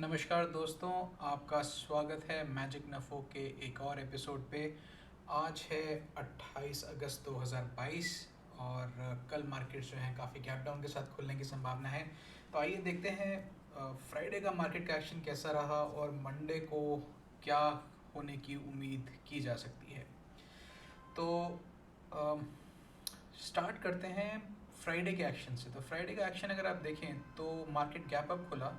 नमस्कार दोस्तों, आपका स्वागत है मैजिक नफ़ो के एक और एपिसोड पे। आज है 28 अगस्त 2022 और कल मार्केट जो है काफ़ी गैप डाउन के साथ खुलने की संभावना है। तो आइए देखते हैं फ्राइडे का मार्केट का एक्शन कैसा रहा और मंडे को क्या होने की उम्मीद की जा सकती है। तो स्टार्ट करते हैं फ्राइडे के एक्शन से। तो फ्राइडे का एक्शन अगर आप देखें तो मार्केट गैप अप खुला,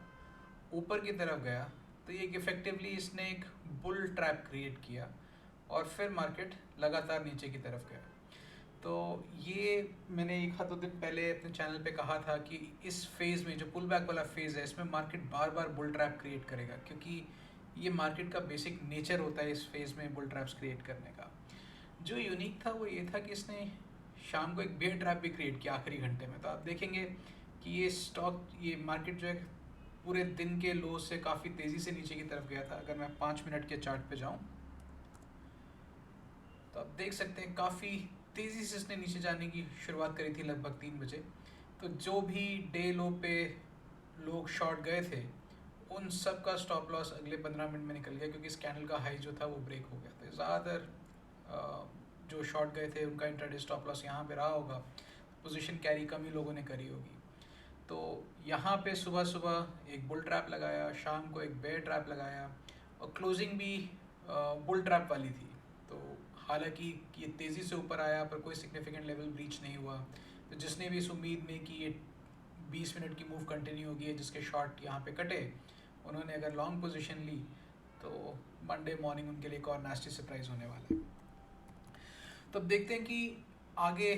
ऊपर की तरफ गया, तो ये इफेक्टिवली इसने एक बुल ट्रैप क्रिएट किया और फिर मार्केट लगातार नीचे की तरफ गया। तो ये मैंने एक दो दिन पहले अपने चैनल पे कहा था कि इस फेज़ में जो पुल बैक वाला फेज़ है इसमें मार्केट बार बार बुल ट्रैप क्रिएट करेगा, क्योंकि ये मार्केट का बेसिक नेचर होता है इस फेज़ में बुल ट्रैप्स क्रिएट करने का। जो यूनिक था वो ये था कि इसने शाम को एक बेयर ट्रैप भी क्रिएट किया आखिरी घंटे में। तो आप देखेंगे कि ये मार्केट जो है पूरे दिन के लो से काफ़ी तेज़ी से नीचे की तरफ गया था। अगर मैं 5 मिनट के चार्ट पे जाऊं तो आप देख सकते हैं काफ़ी तेज़ी से इसने नीचे जाने की शुरुआत करी थी लगभग 3 बजे। तो जो भी डे लो पे लोग शॉर्ट गए थे उन सब का स्टॉप लॉस अगले 15 मिनट में निकल गया, क्योंकि इस कैंडल का हाई जो था वो ब्रेक हो गया। तो ज़्यादातर जो शॉर्ट गए थे उनका इंट्राडे स्टॉप लॉस यहाँ पे रहा होगा। पोजीशन कैरी कम ही लोगों ने करी होगी। तो यहाँ पे सुबह सुबह एक बुल ट्रैप लगाया, शाम को एक बेयर ट्रैप लगाया और क्लोजिंग भी बुल ट्रैप वाली थी। तो हालांकि ये तेज़ी से ऊपर आया पर कोई सिग्निफिकेंट लेवल ब्रीच नहीं हुआ। तो जिसने भी इस उम्मीद में कि ये 20 मिनट की मूव कंटिन्यू होगी है जिसके शॉर्ट यहाँ पे कटे, उन्होंने अगर लॉन्ग पोजीशन ली तो मंडे मॉर्निंग उनके लिए एक और नास्टी सरप्राइज होने वाला है। तो अब देखते हैं कि आगे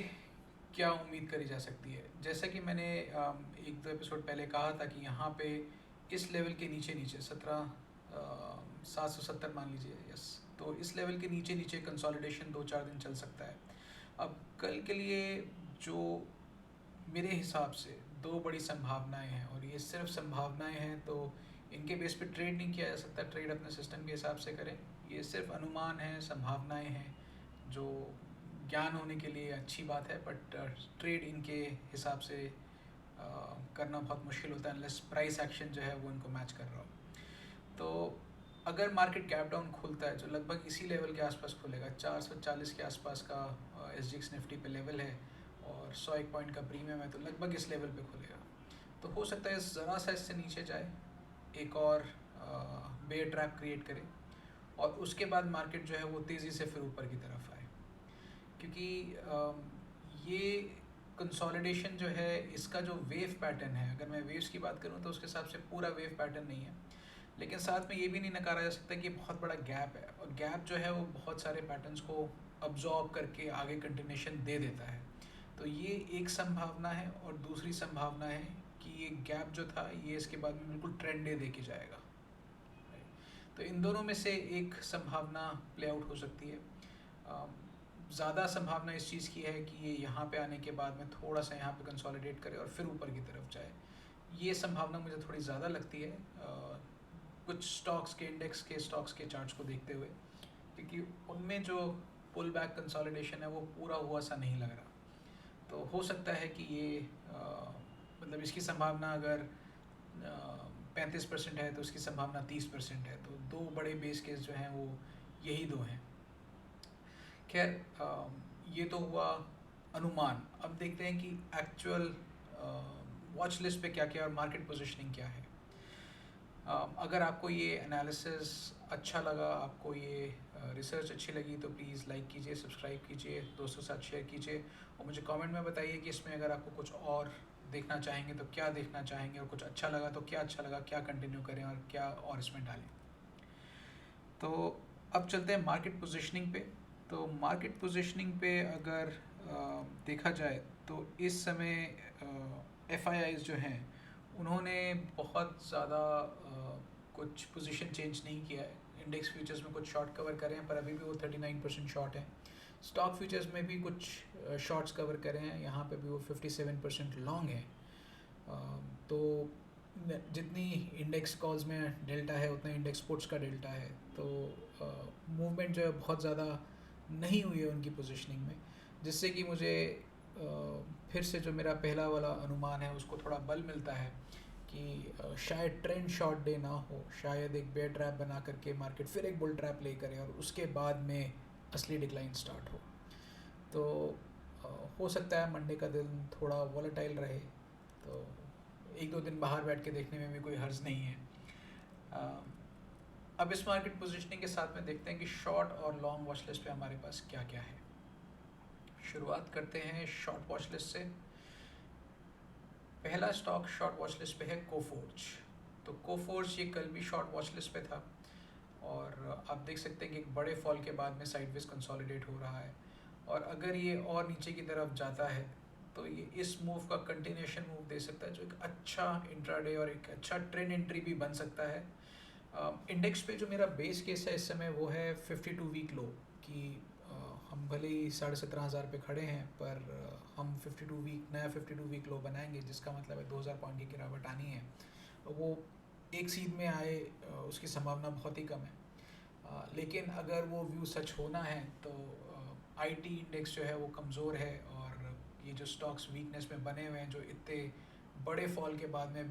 क्या उम्मीद करी जा सकती है। जैसा कि मैंने एक दो एपिसोड पहले कहा था कि यहाँ पे इस लेवल के नीचे नीचे 770 मान लीजिए, यस, तो इस लेवल के नीचे नीचे कंसोलिडेशन 2-4 दिन चल सकता है। अब कल के लिए जो मेरे हिसाब से दो बड़ी संभावनाएं हैं, और ये सिर्फ संभावनाएं हैं तो इनके बेस पे ट्रेड नहीं किया जा सकता। ट्रेड अपने सिस्टम के हिसाब से करें। ये सिर्फ अनुमान है, संभावनाएं हैं, जो ज्ञान होने के लिए अच्छी बात है, बट ट्रेड इनके हिसाब से करना बहुत मुश्किल होता है अनलेस प्राइस एक्शन जो है वो इनको मैच कर रहा हो। तो अगर मार्केट गैप डाउन खुलता है जो लगभग इसी लेवल के आसपास खुलेगा, 440 के आसपास का SGX निफ्टी पे लेवल है और 101 पॉइंट का प्रीमियम है, तो लगभग इस लेवल पे खुलेगा। तो हो सकता है ज़रा सा इससे नीचे जाए, एक और बेयर ट्रैप क्रिएट करे और उसके बाद मार्केट जो है वो तेज़ी से फिर ऊपर की तरफ आए, क्योंकि ये कंसोलिडेशन जो है इसका जो वेव पैटर्न है, अगर मैं वेव्स की बात करूं तो उसके हिसाब से पूरा वेव पैटर्न नहीं है, लेकिन साथ में ये भी नहीं नकारा जा सकता कि बहुत बड़ा गैप है, और गैप जो है वो बहुत सारे पैटर्न्स को अब्जॉर्ब करके आगे कंटिन्यूशन दे देता है। तो ये एक संभावना है, और दूसरी संभावना है कि ये गैप जो था ये इसके बाद में बिल्कुल ट्रेंड डे दे के जाएगा। तो इन दोनों में से एक संभावना प्ले आउट हो सकती है। ज़्यादा संभावना इस चीज़ की है कि ये यहाँ पे आने के बाद में थोड़ा सा यहाँ पे कंसोलिडेट करे और फिर ऊपर की तरफ जाए। ये संभावना मुझे थोड़ी ज़्यादा लगती है कुछ स्टॉक्स के, इंडेक्स के स्टॉक्स के चार्ट्स को देखते हुए, क्योंकि उनमें जो पुल बैक कंसोलिडेशन है वो पूरा हुआ सा नहीं लग रहा। तो हो सकता है कि ये मतलब इसकी संभावना अगर 35% है तो उसकी संभावना 30% है। तो दो बड़े बेस केस जो हैं वो यही दो हैं। खैर, ये तो हुआ अनुमान। अब देखते हैं कि एक्चुअल वॉच लिस्ट पे क्या क्या और मार्केट पोजीशनिंग क्या है। अगर आपको ये एनालिसिस अच्छा लगा, आपको ये रिसर्च अच्छी लगी, तो प्लीज़ लाइक कीजिए, सब्सक्राइब कीजिए, दोस्तों के साथ शेयर कीजिए और मुझे कमेंट में बताइए कि इसमें अगर आपको कुछ और देखना चाहेंगे तो क्या देखना चाहेंगे, और कुछ अच्छा लगा तो क्या अच्छा लगा, क्या कंटिन्यू करें और क्या और इसमें डालें। तो अब चलते हैं मार्केट पोजीशनिंग पे। तो मार्केट पोजीशनिंग पे अगर देखा जाए तो इस समय FIIs जो हैं उन्होंने बहुत ज़्यादा कुछ पोजीशन चेंज नहीं किया है। इंडेक्स फ्यूचर्स में कुछ शॉर्ट कवर करें हैं पर अभी भी वो 39% शॉर्ट है। स्टॉक फ्यूचर्स में भी कुछ शॉर्ट्स कवर करें हैं, यहाँ पे भी वो 57% लॉन्ग है। तो जितनी इंडेक्स कॉल्स में डेल्टा है उतना इंडेक्स पुट्स का डेल्टा है। तो मूवमेंट जो है बहुत ज़्यादा नहीं हुई है उनकी पोजीशनिंग में, जिससे कि मुझे फिर से जो मेरा पहला वाला अनुमान है उसको थोड़ा बल मिलता है कि शायद ट्रेंड शॉर्ट डे ना हो, शायद एक बेयर ट्रैप बना करके मार्केट फिर एक बुल ट्रैप ले करे और उसके बाद में असली डिक्लाइन स्टार्ट हो। तो हो सकता है मंडे का दिन थोड़ा वॉलेटाइल रहे, तो एक दो दिन बाहर बैठ के देखने में भी कोई हर्ज नहीं है। अब इस मार्केट पोजीशनिंग के साथ में देखते हैं कि शॉर्ट और लॉन्ग वॉच लिस्ट पे हमारे पास क्या क्या है। शुरुआत करते हैं शॉर्ट वॉच लिस्ट से। पहला स्टॉक शॉर्ट वॉच लिस्ट पे है कोफोर्ज। तो कोफोर्ज ये कल भी शॉर्ट वॉच लिस्ट पे था और आप देख सकते हैं कि एक बड़े फॉल के बाद में साइडवेज कंसोलिडेट हो रहा है, और अगर ये और नीचे की तरफ जाता है तो ये इस मूव का कंटिन्यूशन मूव दे सकता है, जो एक अच्छा इंट्राडे और एक अच्छा ट्रेंड एंट्री भी बन सकता है। इंडेक्स पे जो मेरा बेस केस है इस समय वो है 52 वीक लो कि हम भले ही 17,500 पे खड़े हैं, पर हम 52 वीक नया 52 वीक लो बनाएंगे, जिसका मतलब है 2000 पॉइंट की गिरावट आनी है। वो एक सीध में आए उसकी संभावना बहुत ही कम है, लेकिन अगर वो व्यू सच होना है तो आईटी इंडेक्स जो है वो कमज़ोर है, और ये जो स्टॉक्स वीकनेस में बने हुए हैं, जो इतने बड़े फॉल के बाद में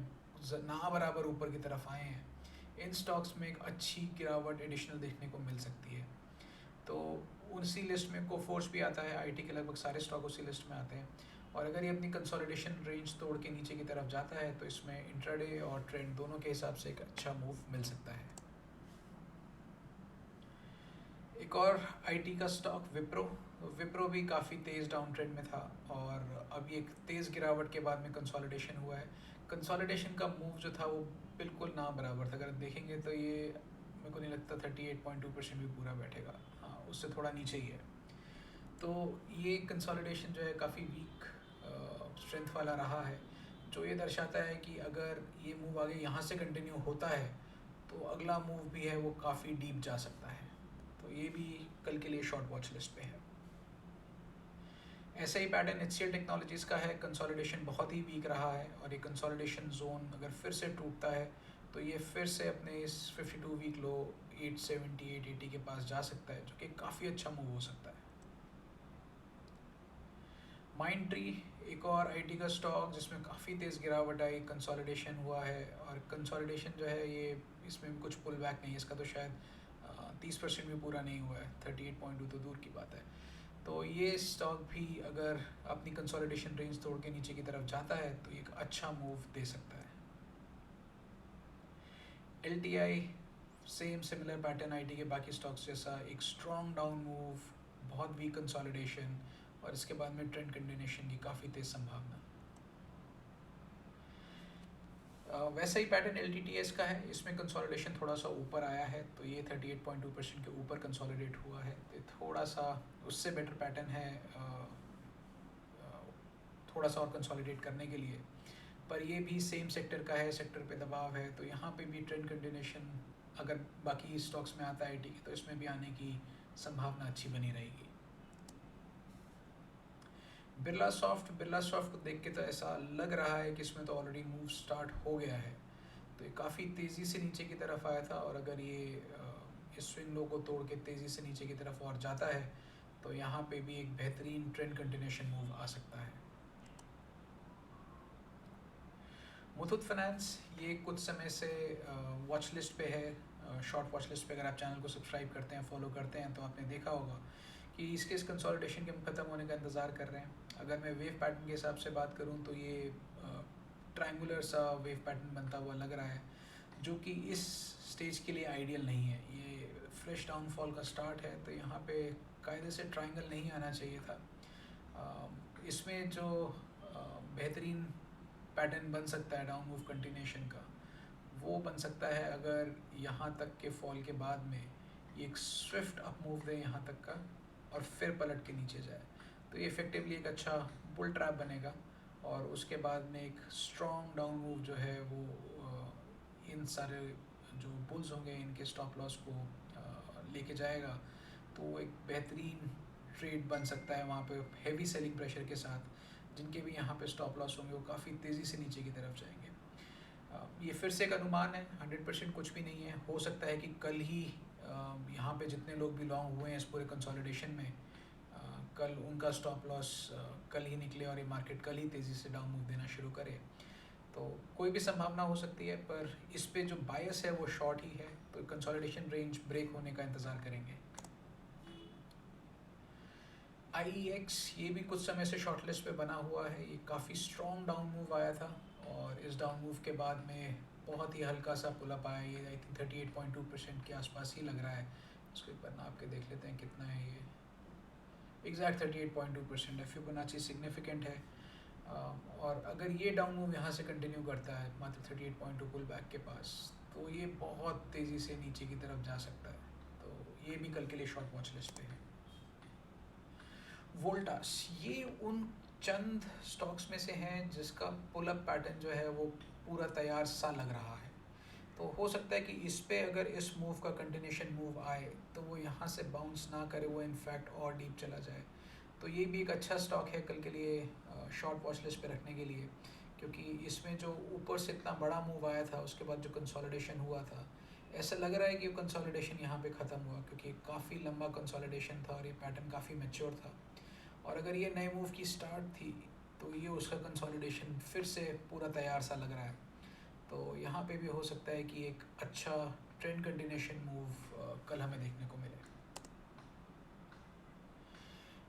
ना बराबर ऊपर की तरफ आए हैं, इन स्टॉक्स में एक अच्छी गिरावट एडिशनल देखने को मिल सकती है। तो उसी लिस्ट में कोफोर्स भी आता है, आईटी के लगभग सारे स्टॉक उसी लिस्ट में आते हैं, और अगर ये अपनी कंसोलिडेशन रेंज तोड़ के नीचे की तरफ जाता है तो इसमें इंट्राडे और ट्रेंड दोनों के हिसाब से एक अच्छा मूव मिल सकता है। एक और आईटी का स्टॉक विप्रो भी काफ़ी तेज़ डाउन ट्रेंड में था, और अभी एक तेज़ गिरावट के बाद में कंसोलिडेशन हुआ है। कंसोलिडेशन का मूव जो था वो बिल्कुल ना बराबर था। अगर देखेंगे तो ये मेरे को नहीं लगता 38.2% भी पूरा बैठेगा, हाँ उससे थोड़ा नीचे ही है। तो ये कंसोलिडेशन जो है काफ़ी वीक स्ट्रेंथ वाला रहा है, जो ये दर्शाता है कि अगर ये मूव आगे यहाँ से कंटिन्यू होता है तो अगला मूव भी है वो काफ़ी डीप जा सकता है। तो ये भी कल के लिए शॉर्ट वॉच लिस्ट पे है। ऐसा ही पैटर्न एचसीएल टेक्नोलॉजीज़ का है। कंसोलिडेशन बहुत ही वीक रहा है, और ये कंसोलिडेशन जोन अगर फिर से टूटता है तो ये फिर से अपने इस 52 वीक लो 870 880 के पास जा सकता है, जो कि काफ़ी अच्छा मूव हो सकता है। माइंड ट्री एक और आईटी का स्टॉक जिसमें काफ़ी तेज़ गिरावट आई, कंसोलिडेशन हुआ है, और कंसोलिडेशन जो है ये इसमें भी कुछ पुल बैक नहीं है, इसका तो शायद 30% भी पूरा नहीं हुआ है, 38.2 तो दूर की बात है। तो ये स्टॉक भी अगर अपनी कंसोलिडेशन रेंज तोड़ के नीचे की तरफ जाता है तो एक अच्छा मूव दे सकता है। LTI same similar pattern IT के बाकी स्टॉक्स जैसा, एक स्ट्रॉन्ग डाउन मूव, बहुत वीक कंसोलिडेशन, और इसके बाद में ट्रेंड कंटिन्यूशन की काफ़ी तेज़ संभावना। वैसा ही पैटर्न LTTS का है, इसमें कंसोलिडेशन थोड़ा सा ऊपर आया है, तो ये 38.2% के ऊपर कंसोलिडेट हुआ है, तो थोड़ा सा उससे बेटर पैटर्न है थोड़ा सा और कंसोलिडेट करने के लिए। पर ये भी सेम सेक्टर का है, सेक्टर पे दबाव है, तो यहाँ पे भी ट्रेंड कंटिन्यूशन अगर बाकी स्टॉक्स में आता है आईटी की तो इसमें भी आने की संभावना अच्छी बनी रहेगी। बिरला सॉफ्ट को देख के तो ऐसा लग रहा है कि इसमें तो ऑलरेडी मूव स्टार्ट हो गया है, तो ये काफ़ी तेज़ी से नीचे की तरफ आया था, और अगर ये इस स्विंग लो को तोड़ के तेज़ी से नीचे की तरफ और जाता है तो यहाँ पे भी एक बेहतरीन ट्रेंड कंटिन्यूशन मूव आ सकता है। मुथूट फाइनेंस ये कुछ समय से वॉच लिस्ट पे है, शॉर्ट वॉच लिस्ट पे। अगर आप चैनल को सब्सक्राइब करते हैं, फॉलो करते हैं, तो आपने देखा होगा कि इसके इस कंसोलिडेशन के ख़त्म होने का इंतज़ार कर रहे हैं। अगर मैं वेव पैटर्न के हिसाब से बात करूं तो ये ट्रायंगुलर सा वेव पैटर्न बनता हुआ लग रहा है, जो कि इस स्टेज के लिए आइडियल नहीं है। ये फ्रेश डाउनफॉल का स्टार्ट है, तो यहाँ पे कायदे से ट्रायंगल नहीं आना चाहिए था। इसमें जो बेहतरीन पैटर्न बन सकता है डाउन मूव कंटिन्यूशन का, वो बन सकता है अगर यहाँ तक के फॉल के बाद में ये एक स्विफ्ट अप मूव दे यहाँ तक का, और फिर पलट के नीचे जाए, तो ये इफेक्टिवली एक अच्छा बुल ट्रैप बनेगा, और उसके बाद में एक स्ट्रॉन्ग डाउन मूव जो है वो इन सारे जो बुल्स होंगे इनके स्टॉप लॉस को लेके जाएगा, तो एक बेहतरीन ट्रेड बन सकता है वहाँ पे हेवी सेलिंग प्रेशर के साथ। जिनके भी यहाँ पे स्टॉप लॉस होंगे वो काफ़ी तेज़ी से नीचे की तरफ जाएंगे। ये फिर से एक अनुमान है, 100% कुछ भी नहीं है। हो सकता है कि कल ही यहाँ पे जितने लोग भी लॉन्ग हुए हैं इस पूरे कंसोलिडेशन में, कल उनका स्टॉप लॉस कल ही निकले और ये मार्केट कल ही तेज़ी से डाउन मूव देना शुरू करे। तो कोई भी संभावना हो सकती है, पर इस पे जो बायस है वो शॉर्ट ही है, तो कंसोलिडेशन रेंज ब्रेक होने का इंतज़ार करेंगे। IEX ये भी कुछ समय से शॉर्ट लिस्ट पे बना हुआ है, ये काफ़ी स्ट्रॉन्ग डाउन मूव आया था और इस डाउन मूव के बाद में बहुत ही हल्का सा पुलअप आया, ये आई थिंक 38.2% के आसपास ही लग रहा है। इसको एक बार नाप के देख लेते हैं कितना है ये, एग्जैक्ट 38.2% है। फिबोनाची सिग्निफिकेंट है, और अगर ये डाउन मूव यहाँ से कंटिन्यू करता है मात्र 38.2 पुल बैक के पास, तो ये बहुत तेज़ी से नीचे की तरफ जा सकता है, तो ये भी कल के लिए शॉर्ट वॉच लिस्ट पे है। वोल्टास ये उन चंद स्टॉक्स में से हैं जिसका पुल अप पैटर्न जो है वो पूरा तैयार सा लग रहा है, तो हो सकता है कि इस पे अगर इस मूव का कंटिन्यूशन मूव आए तो वो यहाँ से बाउंस ना करे, वो इनफैक्ट और डीप चला जाए। तो ये भी एक अच्छा स्टॉक है कल के लिए शॉर्ट वॉच लिस्ट पे रखने के लिए, क्योंकि इसमें जो ऊपर से इतना बड़ा मूव आया था उसके बाद जो कंसोलिडेशन हुआ था, ऐसा लग रहा है कि वो कंसोलिडेशन यहाँ पे ख़त्म हुआ, क्योंकि काफ़ी लंबा कंसोलिडेशन था और ये पैटर्न काफ़ी मैच्योर था। और अगर ये नए मूव की स्टार्ट थी तो ये उसका कंसोलिडेशन फिर से पूरा तैयार सा लग रहा है, तो यहाँ पे भी हो सकता है कि एक अच्छा ट्रेंड कंटिन्यूशन मूव कल हमें देखने को मिले।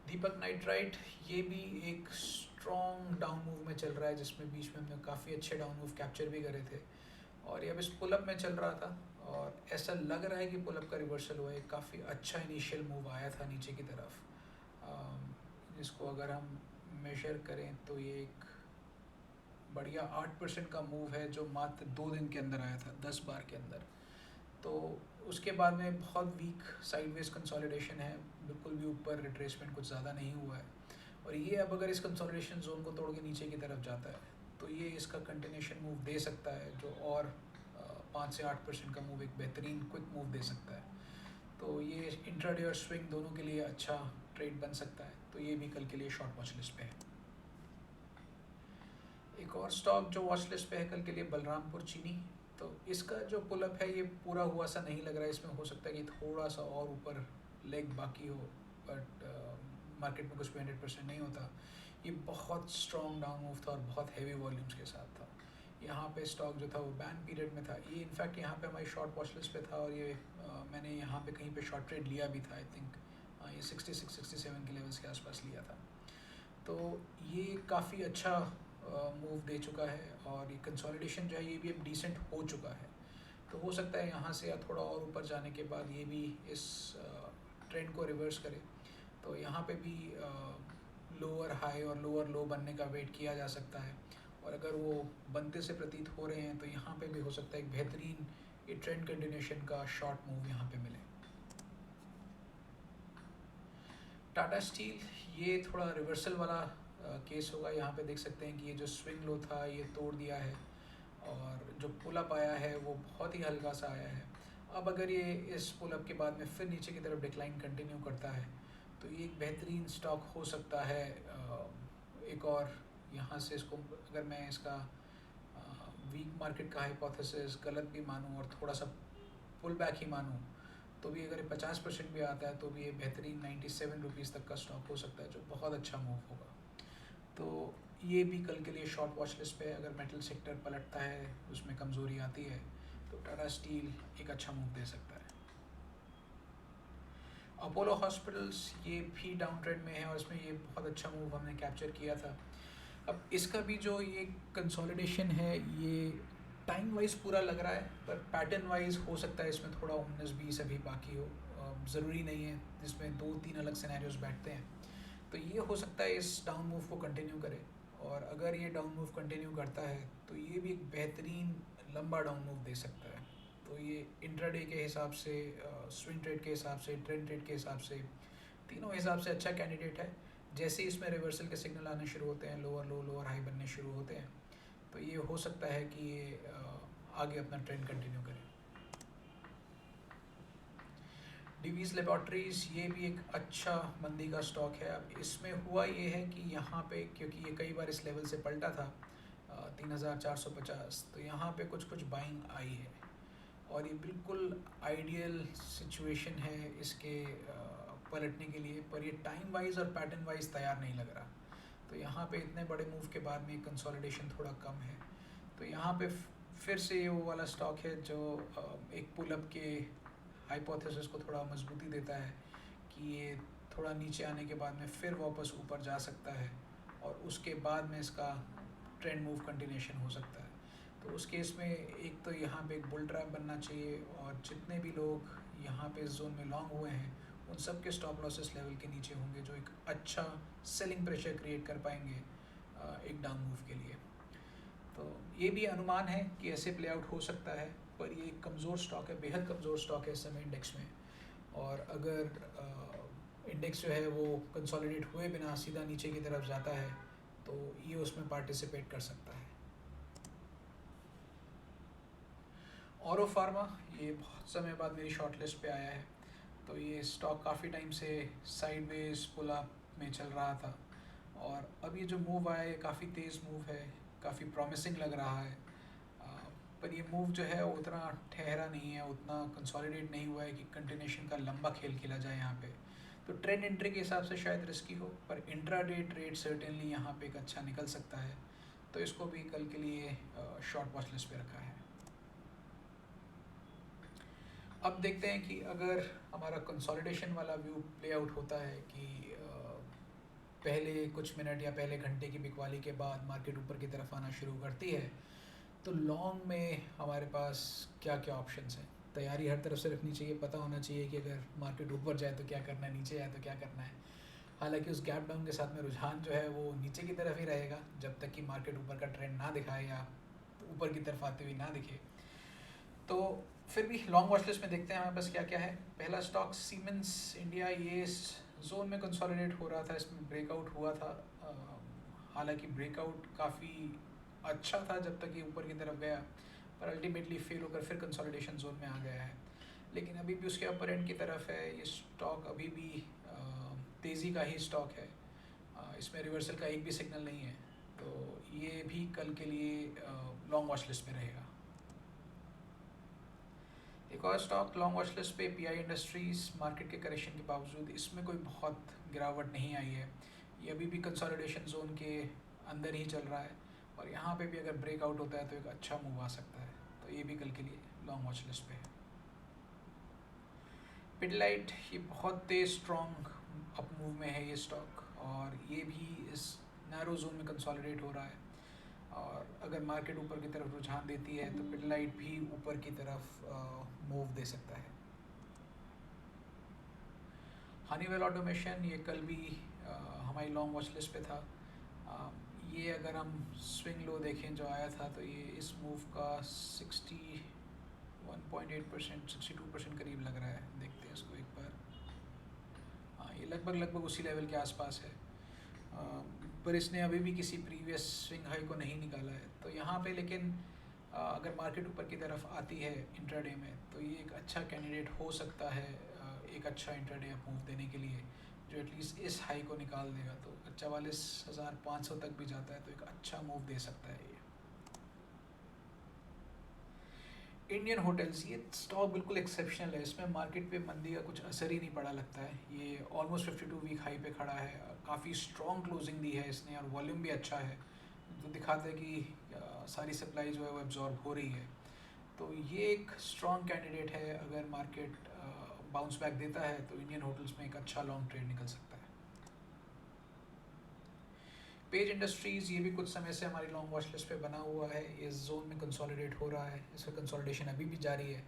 दीपक नाइट्राइट ये भी एक स्ट्रॉन्ग डाउन मूव में चल रहा है, जिसमें बीच में हमने काफ़ी अच्छे डाउन मूव कैप्चर भी करे थे, और ये अब इस पुलअप में चल रहा था और ऐसा लग रहा है कि पुलअप का रिवर्सल हुआ है। काफ़ी अच्छा इनिशियल मूव आया था नीचे की तरफ, जिसको अगर हम मेजर करें तो ये एक बढ़िया 8% का मूव है जो मात्र 2 दिन के अंदर आया था, 10 बार के अंदर। तो उसके बाद में बहुत वीक साइडवेज कंसोलिडेशन है, बिल्कुल भी ऊपर रिट्रेसमेंट कुछ ज़्यादा नहीं हुआ है, और ये अब अगर इस कंसोलिडेशन जोन को तोड़ के नीचे की तरफ जाता है तो ये इसका कंटिन्यूशन मूव दे सकता है, जो और 5 से 8% का मूव, एक बेहतरीन क्विक मूव दे सकता है। तो ये इंट्राडे और स्विंग दोनों के लिए अच्छा ट्रेड बन सकता है, तो ये भी कल के लिए शॉर्ट वॉच लिस्ट पे है। एक और स्टॉक जो वॉच लिस्ट पे है कल के लिए, बलरामपुर चीनी। तो इसका जो पुलअप है ये पूरा हुआ सा नहीं लग रहा है, इसमें हो सकता है कि थोड़ा सा और ऊपर लेग बाकी हो, बट मार्केट में कुछ भी 100% नहीं होता। ये बहुत स्ट्रॉन्ग डाउन मूव था और बहुत हैवी वॉल्यूम्स के साथ था। यहाँ पे स्टॉक जो था वो बैन पीरियड में था, ये इनफैक्ट यहाँ पे हमारी शॉर्ट वॉच लिस्ट पे था, और ये मैंने यहाँ पे कहीं पे शॉर्ट ट्रेड लिया भी था, आई थिंक ये 66-67 के लेवल्स के आसपास लिया था। तो ये काफ़ी अच्छा मूव दे चुका है, और ये कंसोलिडेशन जो है ये भी अब डिसेंट हो चुका है, तो हो सकता है यहाँ से या थोड़ा और ऊपर जाने के बाद ये भी इस ट्रेंड को रिवर्स करे। तो यहाँ पे भी लोअर हाई और लोअर लो बनने का वेट किया जा सकता है, और अगर वो बनते से प्रतीत हो रहे हैं तो यहाँ पे भी हो सकता है एक बेहतरीन ये ट्रेंड कंटिन्यूशन का शॉर्ट मूव यहाँ पे मिले। टाटा स्टील ये थोड़ा रिवर्सल वाला केस होगा, यहाँ पे देख सकते हैं कि ये जो स्विंग लो था ये तोड़ दिया है, और जो पुलअप आया है वो बहुत ही हल्का सा आया है। अब अगर ये इस पुलअप के बाद में फिर नीचे की तरफ डिक्लाइन कंटिन्यू करता है तो ये एक बेहतरीन स्टॉक हो सकता है। एक और यहाँ से इसको अगर मैं इसका वीक मार्केट का हाइपोथेसिस गलत भी मानूँ और थोड़ा सा पुल बैक ही मानूँ, तो भी अगर 50% भी आता है तो भी ये बेहतरीन 97 रुपीज़ तक का स्टॉक हो सकता है, जो बहुत अच्छा मूव होगा। तो ये भी कल के लिए शॉर्ट वॉच लिस्ट पे है। अगर मेटल सेक्टर पलटता है, उसमें कमज़ोरी आती है, तो टाटा स्टील एक अच्छा मूव दे सकता है। अपोलो हॉस्पिटल्स ये भी डाउन ट्रेंड में है, और इसमें ये बहुत अच्छा मूव हमने कैप्चर किया था। अब इसका भी जो ये कंसोलिडेशन है ये टाइम वाइज पूरा लग रहा है, पर पैटर्न वाइज हो सकता है इसमें थोड़ा 19-20 अभी बाकी हो, ज़रूरी नहीं है, जिसमें 2-3 अलग सिनेरियोज बैठते हैं। तो ये हो सकता है इस डाउन मूव को कंटिन्यू करे, और अगर ये डाउन मूव कंटिन्यू करता है तो ये भी एक बेहतरीन लंबा डाउन मूव दे सकता है। तो ये इंट्राडे के हिसाब से, स्विंग ट्रेड के हिसाब से, ट्रेंड ट्रेड के हिसाब से, तीनों हिसाब से अच्छा कैंडिडेट है। जैसे ही इसमें रिवर्सल के सिग्नल आने शुरू होते हैं, लोअर लो लोअर हाई बनने शुरू होते हैं, तो ये हो सकता है कि ये आगे अपना ट्रेंड कंटिन्यू करे। डिवीज़ लेबॉर्ट्रीज़ ये भी एक अच्छा मंदी का स्टॉक है। अब इसमें हुआ ये है कि यहाँ पे, क्योंकि ये कई बार इस लेवल से पलटा था 3450, तो यहाँ पे कुछ कुछ बाइंग आई है, और ये बिल्कुल आइडियल सिचुएशन है इसके पलटने के लिए, पर ये टाइम वाइज और पैटर्न वाइज तैयार नहीं लग रहा। तो यहाँ पे इतने बड़े मूव के बाद में कंसोलिडेशन थोड़ा कम है, तो यहाँ पे फिर से ये वो वाला स्टॉक है जो एक पुल अप के हाइपोथेसिस को थोड़ा मजबूती देता है कि ये थोड़ा नीचे आने के बाद में फिर वापस ऊपर जा सकता है और उसके बाद में इसका ट्रेंड मूव कंटिन्यूशन हो सकता है। तो उस केस में एक तो यहाँ पे एक बुल ट्रैप बनना चाहिए और जितने भी लोग यहाँ पे इस जोन में लॉन्ग हुए हैं उन सब के स्टॉप लॉसेस लेवल के नीचे होंगे, जो एक अच्छा सेलिंग प्रेशर क्रिएट कर पाएंगे एक डाउन मूव के लिए। तो ये भी अनुमान है कि ऐसे प्ले आउट हो सकता है, पर ये एक कमज़ोर स्टॉक है, बेहद कमज़ोर स्टॉक है इस समय इंडेक्स में। और अगर इंडेक्स जो है वो कंसोलिडेट हुए बिना सीधा नीचे की तरफ जाता है तो ये उसमें पार्टिसिपेट कर सकता है। औरो फार्मा ये बहुत समय बाद मेरी शॉर्ट लिस्ट पे आया है। तो ये स्टॉक काफ़ी टाइम से साइडवेज पुल अप में चल रहा था और अब ये जो मूव आया है काफ़ी तेज़ मूव है, काफ़ी प्रॉमिसिंग लग रहा है। पर ये मूव जो है वो उतना ठहरा नहीं है, उतना कंसोलिडेट नहीं हुआ है कि कंटिन्यूशन का लंबा खेल खेला जाए यहाँ पे। तो ट्रेंड एंट्री के हिसाब से शायद रिस्की हो, पर इंट्राडे ट्रेड सर्टेनली यहाँ पे एक अच्छा निकल सकता है। तो इसको भी कल के लिए शॉर्ट वॉच लिस्ट पे रखा है। अब देखते हैं कि अगर हमारा कंसोलिडेशन वाला व्यू प्ले आउट होता है कि पहले कुछ मिनट या पहले घंटे की बिकवाली के बाद मार्केट ऊपर की तरफ आना शुरू करती है, तो लॉन्ग में हमारे पास क्या क्या ऑप्शंस हैं। तैयारी हर तरफ से रखनी चाहिए, पता होना चाहिए कि अगर मार्केट ऊपर जाए तो क्या करना है, नीचे जाए तो क्या करना है। हालांकि उस गैप डाउन के साथ में रुझान जो है वो नीचे की तरफ ही रहेगा जब तक कि मार्केट ऊपर का ट्रेंड ना दिखाए या ऊपर की तरफ आते हुए ना दिखे। तो फिर भी लॉन्ग वॉच लिस्ट में देखते हैं हमारे पास क्या क्या है। पहला स्टॉक सीमेंस इंडिया, ये इस जोन में कंसोलिडेट हो रहा था, इसमें ब्रेकआउट हुआ था। हालांकि ब्रेकआउट काफ़ी अच्छा था जब तक ये ऊपर की तरफ गया, पर अल्टीमेटली फेल होकर फिर कंसोलिडेशन जोन में आ गया है। लेकिन अभी भी उसके अपर एंड की तरफ है ये स्टॉक, अभी भी तेज़ी का ही स्टॉक है। इसमें रिवर्सल का एक भी सिग्नल नहीं है, तो ये भी कल के लिए लॉन्ग वॉच लिस्ट में रहेगा। एक और स्टॉक लॉन्ग वॉच लिस्ट पे पीआई इंडस्ट्रीज़, मार्केट के करेक्शन के बावजूद इसमें कोई बहुत गिरावट नहीं आई है, ये अभी भी कंसोलिडेशन जोन के अंदर ही चल रहा है और यहाँ पे भी अगर ब्रेकआउट होता है तो एक अच्छा मूव आ सकता है। तो ये भी कल के लिए लॉन्ग वॉच लिस्ट पे है। पिडलाइट, ये बहुत तेज़ स्ट्रॉन्ग अप मूव में है ये स्टॉक और ये भी इस नैरो जोन में कंसोलिडेट हो रहा है और अगर मार्केट ऊपर की तरफ रुझान देती है तो पिडलाइट भी ऊपर की तरफ मूव दे सकता है। हनीवेल ऑटोमेशन, ये कल भी हमारी लॉन्ग वॉच लिस्ट पे था। ये अगर हम स्विंग लो देखें जो आया था, तो ये इस मूव का 61.8%, 62% करीब लग रहा है। देखते हैं इसको एक बार। हाँ, ये लगभग उसी लेवल के आसपास है, पर इसने अभी भी किसी प्रीवियस स्विंग हाई को नहीं निकाला है। तो यहाँ पे लेकिन अगर मार्केट ऊपर की तरफ आती है इंट्राडे में तो ये एक अच्छा कैंडिडेट हो सकता है एक अच्छा इंट्राडे अप मूव देने के लिए, जो एटलीस्ट इस हाई को निकाल देगा। तो 44,500 तक भी जाता है तो एक अच्छा मूव दे सकता है ये। इंडियन होटल्स, ये स्टॉक बिल्कुल एक्सेप्शनल है, इसमें मार्केट पे मंदी का कुछ असर ही नहीं पड़ा लगता है। ये ऑलमोस्ट 52 वीक हाई पे खड़ा है, काफ़ी स्ट्रॉन्ग क्लोजिंग दी है इसने और वॉल्यूम भी अच्छा है, जो दिखाता है कि सारी सप्लाई जो है वो एब्जॉर्ब हो रही है। तो ये एक स्ट्रॉन्ग कैंडिडेट है, अगर मार्केट बाउंस बैक देता है तो इंडियन होटल्स में एक अच्छा लॉन्ग ट्रेड निकल सकता है। पेज इंडस्ट्रीज़, ये भी कुछ समय से हमारी लॉन्ग वॉच लिस्ट पे बना हुआ है, इस जोन में कंसोलिडेट हो रहा है, इसका कंसोलिडेशन अभी भी जारी है।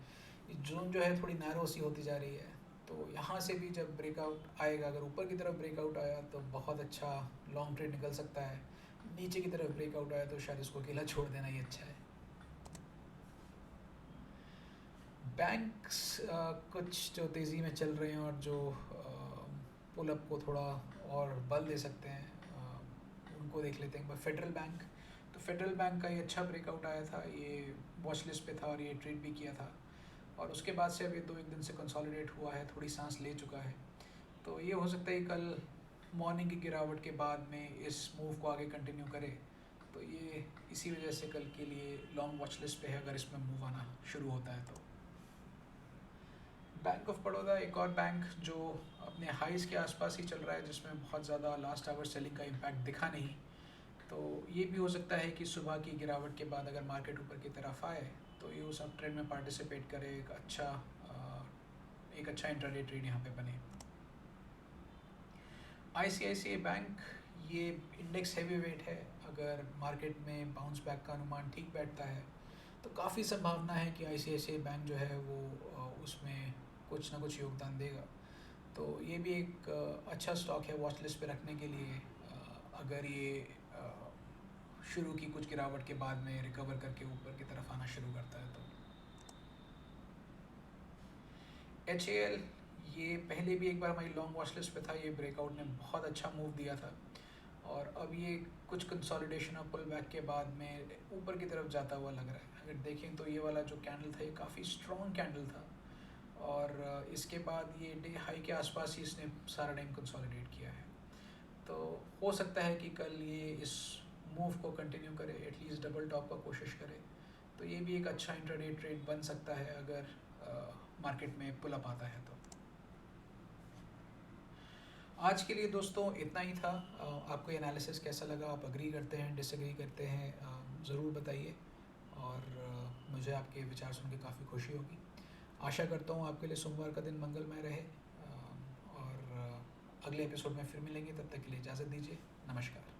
ये जोन जो है थोड़ी नैरो सी होती जा रही है, तो यहाँ से भी जब ब्रेकआउट आएगा, अगर ऊपर की तरफ ब्रेकआउट आया तो बहुत अच्छा लॉन्ग ट्रेड निकल सकता है, नीचे की तरफ ब्रेकआउट आया तो शायद इसको अकेला छोड़ देना ही अच्छा है। बैंक्स कुछ जो तेज़ी में चल रहे हैं और जो पुल अप को थोड़ा और बल दे सकते हैं, उनको देख लेते हैं। फेडरल बैंक, तो फेडरल बैंक का ये अच्छा ब्रेकआउट आया था, ये वॉच लिस्ट पे था और ये ट्रेड भी किया था और उसके बाद से अभी 2-1 दिन से कंसोलिडेट हुआ है, थोड़ी सांस ले चुका है। तो ये हो सकता है कि कल मॉर्निंग की गिरावट के बाद में इस मूव को आगे कंटिन्यू करे। तो ये इसी वजह से कल के लिए लॉन्ग वॉच लिस्ट पे है, अगर इसमें मूव आना शुरू होता है तो। बैंक ऑफ बड़ौदा, एक और बैंक जो अपने हाइज़ के आसपास ही चल रहा है, जिसमें बहुत ज़्यादा लास्ट आवर सेलिंग का इम्पैक्ट दिखा नहीं, तो ये भी हो सकता है कि सुबह की गिरावट के बाद अगर मार्केट ऊपर की तरफ आए तो ये उस अप ट्रेंड में पार्टिसिपेट करे, एक अच्छा इंट्राडे ट्रेड यहाँ पे बने। आईसीआईसीआई बैंक ये इंडेक्स हैवी वेट है, अगर मार्केट में बाउंस बैक का अनुमान ठीक बैठता है तो काफ़ी संभावना है कि आईसीआईसीआई बैंक जो है वो उसमें कुछ ना कुछ योगदान देगा। तो ये भी एक अच्छा स्टॉक है वॉच लिस्ट पे रखने के लिए, अगर ये शुरू की कुछ गिरावट के बाद में रिकवर करके ऊपर की तरफ आना शुरू करता है तो। HAL ये पहले भी एक बार हमारी लॉन्ग वॉच लिस्ट पे था, ये ब्रेकआउट ने बहुत अच्छा मूव दिया था और अब ये कुछ कंसोलिडेशन और पुल बैक के बाद में ऊपर की तरफ जाता हुआ लग रहा है। अगर देखें तो ये वाला जो कैंडल था ये काफ़ी स्ट्रॉन्ग कैंडल था और इसके बाद ये डे हाई के आसपास ही इसने सारा टाइम कंसोलिडेट किया है। तो हो सकता है कि कल ये इस मूव को कंटिन्यू करे, एटलीस्ट डबल टॉप का कोशिश करे, तो ये भी एक अच्छा इंट्राडे ट्रेड बन सकता है अगर मार्केट में पुल अप आता है तो। आज के लिए दोस्तों इतना ही था। आपको ये एनालिसिस कैसा लगा, आप अग्री करते हैं, डिसएग्री करते हैं, ज़रूर बताइए और मुझे आपके विचार सुन के काफ़ी खुशी होगी। आशा करता हूँ आपके लिए सोमवार का दिन मंगलमय रहे और अगले एपिसोड में फिर मिलेंगे, तब तक के लिए इजाज़त दीजिए। नमस्कार।